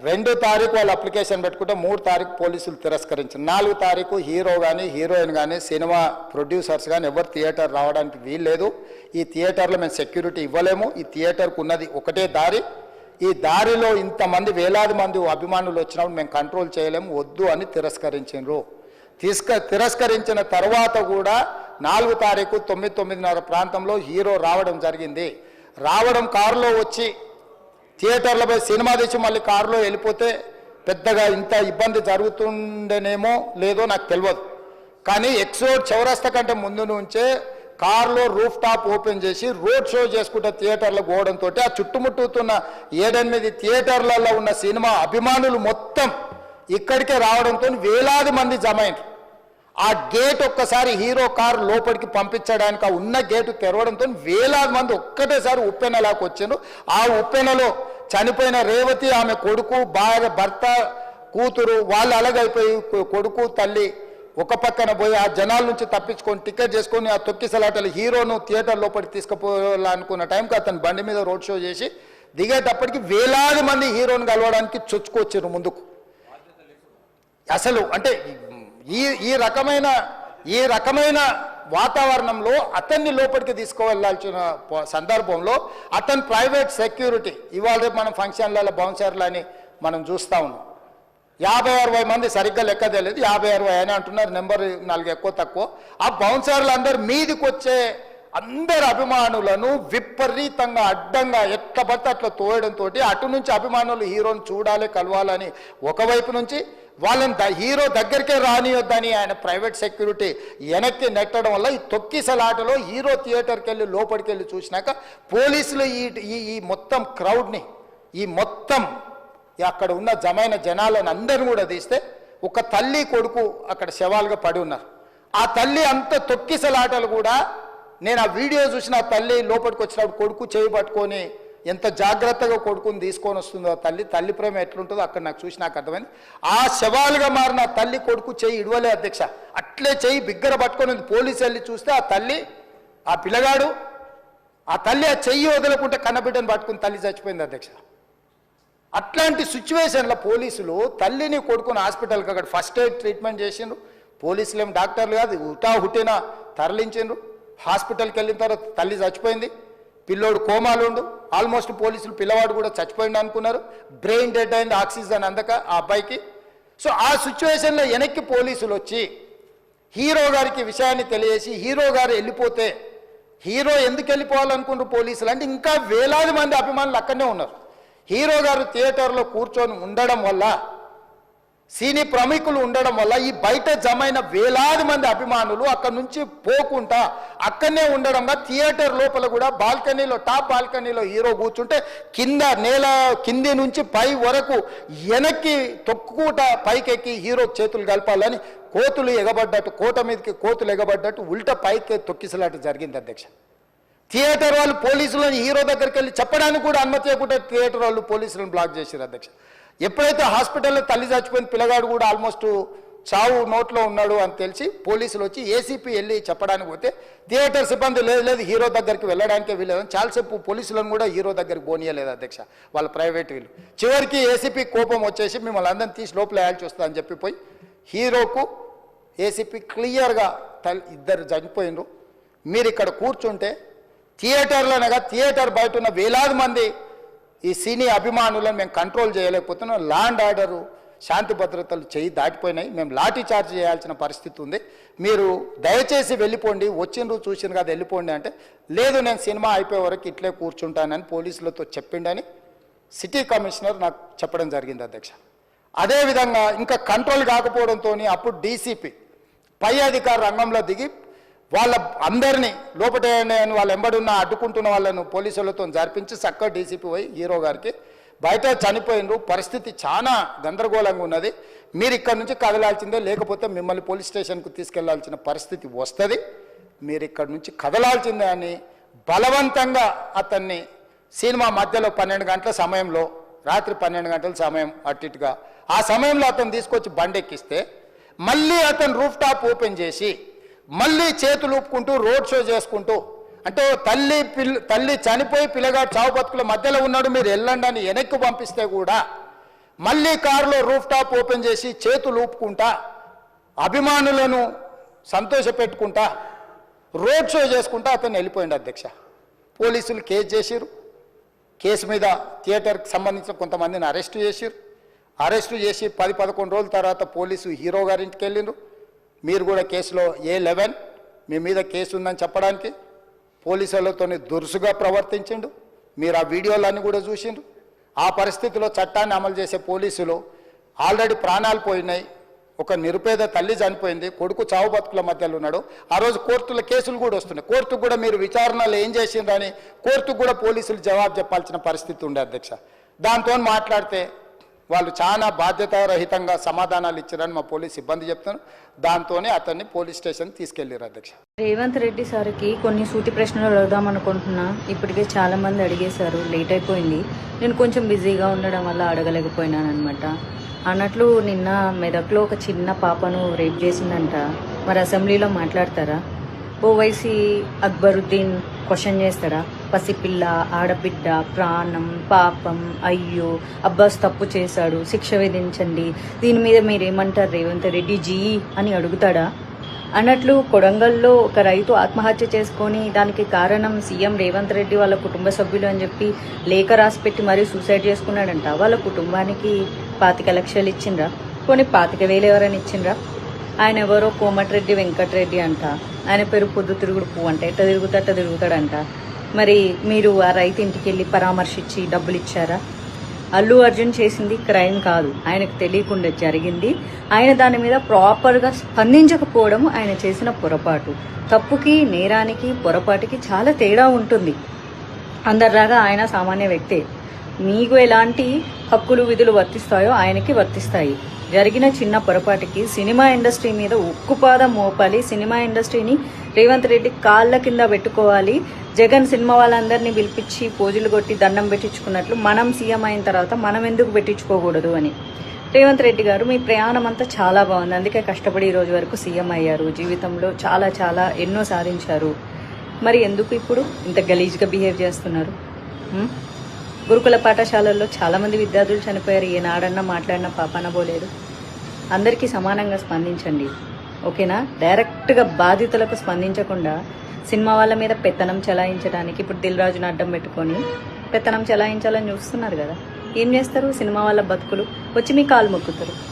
2 తారీఖు వాళ్ళు అప్లికేషన్ పెట్టుకుంటే 3 తారీఖు పోలీసులు తిరస్కరించారు. 4 తారీఖు హీరో కానీ హీరోయిన్ కానీ సినిమా ప్రొడ్యూసర్స్ కానీ ఎవరు థియేటర్ రావడానికి వీల్లేదు. ఈ థియేటర్లో మేము సెక్యూరిటీ ఇవ్వలేము. ఈ థియేటర్కు ఉన్నది ఒకటే దారి. ఈ దారిలో ఇంతమంది వేలాది మంది అభిమానులు వచ్చినప్పుడు మేము కంట్రోల్ చేయలేము, వద్దు అని తిరస్కరించారు. తిరస్కరించిన తర్వాత కూడా 4 తారీఖు 9:30 ప్రాంతంలో హీరో రావడం జరిగింది. రావడం కారులో వచ్చి థియేటర్లో పోయి సినిమా తెచ్చి మళ్ళీ కారులో వెళ్ళిపోతే పెద్దగా ఇంత ఇబ్బంది జరుగుతుండేనేమో లేదో నాకు తెలియదు. కానీ ఎక్స్ రోడ్ చౌరస్తా కంటే ముందు నుంచే కారులో రూఫ్ టాప్ ఓపెన్ చేసి రోడ్ షో చేసుకుంటే థియేటర్లో పోవడంతో ఆ చుట్టుముట్టుతున్న 7-8 థియేటర్లలో ఉన్న సినిమా అభిమానులు మొత్తం ఇక్కడికే రావడంతో వేలాది మంది జమ అయినారు. ఆ గేట్ ఒక్కసారి హీరో కారు లోపలికి పంపించడానికి ఆ ఉన్న గేటు తెరవడంతో వేలాది మంది ఒక్కటేసారి ఉప్పెనలాకు వచ్చారు. ఆ ఉప్పెనలో చనిపోయిన రేవతి, ఆమె కొడుకు, భార్య, భర్త, కూతురు వాళ్ళు అలాగైపోయి కొడుకు తల్లి ఒక పక్కన పోయి ఆ జనాల నుంచి తప్పించుకొని టికెట్ చేసుకొని ఆ తొక్కిసలాటలు హీరోను థియేటర్ లోపలికి తీసుకుపోవాలనుకున్న టైంకి అతను బండి మీద రోడ్ షో చేసి దిగేటప్పటికి వేలాది మంది హీరోని కలవడానికి చొచ్చుకొచ్చారు ముందుకు. అసలు అంటే ఈ రకమైన వాతావరణంలో అతన్ని లోపలికి తీసుకువెళ్ళాల్సిన సందర్భంలో అతను ప్రైవేట్ సెక్యూరిటీ ఇవాళ మనం ఫంక్షన్లలో బౌన్సర్లని మనం చూస్తూ ఉన్నాం. 50-60 మంది సరిగ్గా లెక్క తెలియదు, 50-60 అని అంటున్నారు, నెంబర్ 4 ఎక్కువ తక్కువ. ఆ బౌన్సర్లు అందరు మీదికి వచ్చే అందరు అభిమానులను విపరీతంగా అడ్డంగా ఎట్ల పడితే అట్లా తోయడంతో అటు నుంచి అభిమానులు హీరోని చూడాలి, కలవాలని ఒకవైపు నుంచి వాళ్ళని హీరో దగ్గరికే రానియొద్దని ఆయన ప్రైవేట్ సెక్యూరిటీ వెనక్కి నెట్టడం వల్ల ఈ తొక్కిసలాటలో హీరో థియేటర్కి వెళ్ళి లోపలికి వెళ్ళి చూసినాక పోలీసులు ఈ మొత్తం క్రౌడ్ని ఈ మొత్తం అక్కడ ఉన్న జమైన జనాలను అందరిని కూడా తీస్తే ఒక తల్లి కొడుకు అక్కడ శవాలుగా పడి ఉన్నారు. ఆ తల్లి అంత తొక్కిసలాటలు కూడా నేను ఆ వీడియో చూసిన ఆ తల్లి లోపలికి వచ్చినప్పుడు కొడుకు చేయి పట్టుకొని ఎంత జాగ్రత్తగా కొడుకుని తీసుకొని వస్తుందో తల్లి ప్రేమ ఎట్లుంటుందో అక్కడ నాకు చూసి నాకు అర్థమైంది. ఆ శవాలుగా మారిన తల్లి కొడుకు చెయ్యి ఇడవలే అధ్యక్ష, అట్లే చెయ్యి బిగ్గర పట్టుకొని పోలీసు వెళ్ళి చూస్తే ఆ తల్లి ఆ పిల్లగాడు ఆ తల్లి ఆ చెయ్యి వదలకుంటే కన్నబిడ్డను పట్టుకుని తల్లి చచ్చిపోయింది అధ్యక్ష. అట్లాంటి సిచ్యువేషన్లో పోలీసులు తల్లిని కొడుకుని హాస్పిటల్కి అక్కడ ఫస్ట్ ఎయిడ్ ట్రీట్మెంట్ చేసిండ్రు. పోలీసులు ఏం డాక్టర్లు కాదు, హుటాహుటిన తరలించిండ్రు. హాస్పిటల్కి వెళ్ళిన తర్వాత తల్లి చచ్చిపోయింది, పిల్లోడు కోమాలు ఉండు. ఆల్మోస్ట్ పోలీసులు పిల్లవాడు కూడా చచ్చిపోయింది అనుకున్నారు. బ్రెయిన్ డెడ్ అయింది, ఆక్సిజన్ అందక ఆ అబ్బాయికి. సో ఆ సిచ్యువేషన్లో వెనక్కి పోలీసులు వచ్చి హీరో గారికి విషయాన్ని తెలియజేసి హీరో గారు వెళ్ళిపోతే హీరో ఎందుకు వెళ్ళిపోవాలనుకున్నారు పోలీసులు అంటే ఇంకా వేలాది మంది అభిమానులు అక్కడనే ఉన్నారు. హీరో గారు థియేటర్లో కూర్చొని ఉండడం వల్ల సినీ ప్రముఖులు ఉండడం వల్ల ఈ బయట జమైన వేలాది మంది అభిమానులు అక్కడ నుంచి పోకుండా అక్కడనే ఉండడంగా థియేటర్ లోపల కూడా బాల్కనీలో టాప్ బాల్కనీలో హీరో కూర్చుంటే నేల కింది నుంచి పై వరకు వెనక్కి తొక్కుట పైకెక్కి హీరో చేతులు కలపాలని కోతులు ఎగబడ్డట్టు కోట మీదకి కోతులు ఎగబడ్డట్టు ఉల్టా పైకి తొక్కిసలాట జరిగింది అధ్యక్ష. థియేటర్ వాళ్ళు పోలీసులను హీరో దగ్గరికి వెళ్ళి చెప్పడానికి కూడా అనుమతి ఇవ్వకుండా థియేటర్ వాళ్ళు పోలీసులను బ్లాక్ చేశారు అధ్యక్ష. ఎప్పుడైతే హాస్పిటల్లో తల్లి చచ్చిపోయిన పిల్లగాడు కూడా ఆల్మోస్ట్ చావు నోట్లో ఉన్నాడు అని తెలిసి పోలీసులు వచ్చి ఏసీపీ వెళ్ళి చెప్పడానికి పోతే థియేటర్ సిబ్బంది లేదు హీరో దగ్గరికి వెళ్ళడానికే వీలేదని చాలాసేపు పోలీసులను కూడా హీరో దగ్గరికి పోనీయలేదు అధ్యక్ష వాళ్ళ ప్రైవేట్ వీళ్ళు. చివరికి ఏసీపీ కోపం వచ్చేసి మిమ్మల్ని అందరిని తీసి లోపల వేయాల్సి వస్తుందని చెప్పిపోయి హీరోకు ఏసీపీ క్లియర్గా ఇద్దరు చనిపోయినరు, మీరు ఇక్కడ కూర్చుంటే థియేటర్లోనగా థియేటర్ బయట ఉన్న వేలాది మంది ఈ సినీ అభిమానులను మేము కంట్రోల్ చేయలేకపోతున్నాం, ల్యాండ్ ఆర్డరు శాంతి భద్రతలు చేయి దాటిపోయినాయి, మేము లాఠీ చార్జ్ చేయాల్సిన పరిస్థితి ఉంది, మీరు దయచేసి వెళ్ళిపోండి, వచ్చిండ్రు చూసిన కదా వెళ్ళిపోండి అంటే లేదు నేను సినిమా అయిపోయే వరకు ఇట్లే కూర్చుంటానని పోలీసులతో చెప్పిండని సిటీ కమిషనర్ నాకు చెప్పడం జరిగింది అధ్యక్ష. అదేవిధంగా ఇంకా కంట్రోల్ కాకపోవడంతో అప్పుడు డీసీపీ పై అధికారి రంగంలో దిగి వాళ్ళ అందరినీ లోపల వాళ్ళ ఎంబడున్న అడ్డుకుంటున్న వాళ్ళను పోలీసులతో జరిపించి చక్కగా డీసీపీ పోయి హీరో గారికి బయట చనిపోయినరు, పరిస్థితి చాలా గందరగోళంగా ఉన్నది, మీరు ఇక్కడ నుంచి కదలాల్సిందే లేకపోతే మిమ్మల్ని పోలీస్ స్టేషన్కు తీసుకెళ్లాల్సిన పరిస్థితి వస్తుంది, మీరు ఇక్కడ నుంచి కదలాల్సిందే అని బలవంతంగా అతన్ని సినిమా మధ్యలో 12 గంటల సమయంలో రాత్రి 12 గంటల సమయం అట్టిట్టుగా ఆ సమయంలో అతను తీసుకొచ్చి బండెక్కిస్తే మళ్ళీ అతను రూఫ్ టాప్ ఓపెన్ చేసి మళ్ళీ చేతులు ఊపుకుంటూ రోడ్ షో చేసుకుంటూ అంటే తల్లి చనిపోయి పిల్లగాడు చావు బతుకుల మధ్యలో ఉన్నాడు మీరు వెళ్ళండి అని వెనక్కి పంపిస్తే కూడా మళ్ళీ కారులో రూఫ్ టాప్ ఓపెన్ చేసి చేతులు ఊపుకుంటా అభిమానులను సంతోషపెట్టుకుంటా రోడ్ షో చేసుకుంటా అతను వెళ్ళిపోయింది అధ్యక్ష. పోలీసులు కేసు చేసిరు. కేసు మీద థియేటర్కి సంబంధించిన కొంతమందిని అరెస్టు చేసిరు. అరెస్టు చేసి 10-11 రోజుల తర్వాత పోలీసు హీరో గారింటికి వెళ్ళిండ్రు. మీరు కూడా కేసులో A11 మీ మీద కేసు ఉందని చెప్పడానికి పోలీసులతో దురుసుగా ప్రవర్తించిండు. మీరు ఆ వీడియోలన్నీ కూడా చూసిండ్రు. ఆ పరిస్థితిలో చట్టాన్ని అమలు చేసే పోలీసులు ఆల్రెడీ ప్రాణాలు పోయినాయి. ఒక నిరుపేద తల్లి చనిపోయింది, కొడుకు చావు బతుకుల మధ్యలో ఉన్నాడు. ఆ రోజు కోర్టుల కేసులు కూడా వస్తున్నాయి. కోర్టుకు కూడా మీరు విచారణలు ఏం చేసిండ్రని కోర్టుకు కూడా పోలీసులు జవాబు చెప్పాల్సిన పరిస్థితి ఉండే అధ్యక్ష. దాంతో మాట్లాడితే వాళ్ళు చాలా బాధ్యతారహితంగా సమాధానాలు ఇచ్చారని మా పోలీస్ సిబ్బంది చెప్తున్నారు. దాంతోనే అతన్ని పోలీస్ స్టేషన్ తీసుకెళ్లారు అధ్యక్ష. రేవంత్ రెడ్డి సార్కి కొన్ని సూటి ప్రశ్నలు అడుగుదాం అనుకుంటున్నా. ఇప్పటికే చాలా మంది అడిగేశారు, లేట్ అయిపోయింది. నేను కొంచెం బిజీగా ఉండడం వల్ల అడగలేకపోయినాను అనమాట. అన్నట్లు నిన్న మెదక్లో ఒక చిన్న పాపను రేప్ చేసిందంట. మరి అసెంబ్లీలో మాట్లాడతారా? ఓవైసీ అక్బరుద్దీన్ క్వశ్చన్ చేస్తారా? పసిపిల్ల, ఆడబిడ్డ, ప్రాణం, పాపం, అయ్యో అబ్బాస్ తప్పు చేశాడు, శిక్ష విధించండి, దీని మీద మీరేమంటారు రేవంత్ రెడ్డి జీ అని అడుగుతాడా? అన్నట్లు కొడంగల్లో ఒక రైతు ఆత్మహత్య చేసుకొని దానికి కారణం సీఎం రేవంత్ రెడ్డి వాళ్ళ కుటుంబ సభ్యులు అని చెప్పి లేఖ రాసిపెట్టి మరీ సూసైడ్ చేసుకున్నాడంట. వాళ్ళ కుటుంబానికి 25 లక్షలు ఇచ్చిండ్రా? కొన్ని 25,000 ఎవరైనా ఇచ్చిండ్రా? ఆయన ఎవరో కోమటిరెడ్డి వెంకటరెడ్డి అంట. ఆయన పేరు పొద్దు తిరుగుడు పువ్వు అంట. ఎట్ట తిరుగుతాడంట. మరి మీరు ఆ రైతు ఇంటికి వెళ్ళి పరామర్శించి డబ్బులు ఇచ్చారా? అల్లు అర్జున్ చేసింది క్రైమ్ కాదు, ఆయనకు తెలియకుండా జరిగింది. ఆయన దాని మీద ప్రాపర్గా స్పందించకపోవడం ఆయన చేసిన పొరపాటు. తప్పుకి, నేరానికి, పొరపాటుకి చాలా తేడా ఉంటుంది. అందరిలాగా ఆయన సామాన్య వ్యక్తే. మీకు ఎలాంటి హక్కులు విధులు వర్తిస్తాయో ఆయనకి వర్తిస్తాయి. జరిగిన చిన్న పొరపాటుకి సినిమా ఇండస్ట్రీ మీద ఉక్కుపాదం మోపాలి. సినిమా ఇండస్ట్రీని రేవంత్ రెడ్డి కాళ్ళ కింద పెట్టుకోవాలి. జగన్ సినిమా వాళ్ళందరినీ పిలిపించి పోజులు కొట్టి దండం పెట్టించుకున్నట్లు మనం సీఎం అయిన తర్వాత మనం ఎందుకు పెట్టించుకోకూడదు అని. రేవంత్ రెడ్డి గారు మీ ప్రయాణం అంతా చాలా బాగుంది, అందుకే కష్టపడి ఈ రోజు వరకు సీఎం అయ్యారు. జీవితంలో చాలా చాలా ఎన్నో సాధించారు. మరి ఎందుకు ఇప్పుడు ఇంత గలీజ్గా బిహేవ్ చేస్తున్నారు? గురుకుల పాఠశాలల్లో చాలామంది విద్యార్థులు చనిపోయారు. ఏనాడన్నా మాట్లాడినా పాపాన పోలేదు. అందరికీ సమానంగా స్పందించండి, ఓకేనా? డైరెక్ట్గా బాధితులకు స్పందించకుండా సినిమా వాళ్ళ మీద పెత్తనం చెలాయించడానికి ఇప్పుడు దిల్ రాజును అడ్డం పెట్టుకొని పెత్తనం చెలాయించాలని చూస్తున్నారు కదా. ఏం చేస్తారు? సినిమా వాళ్ళ బతుకులు వచ్చి మీ కాలు మొక్కుతారు.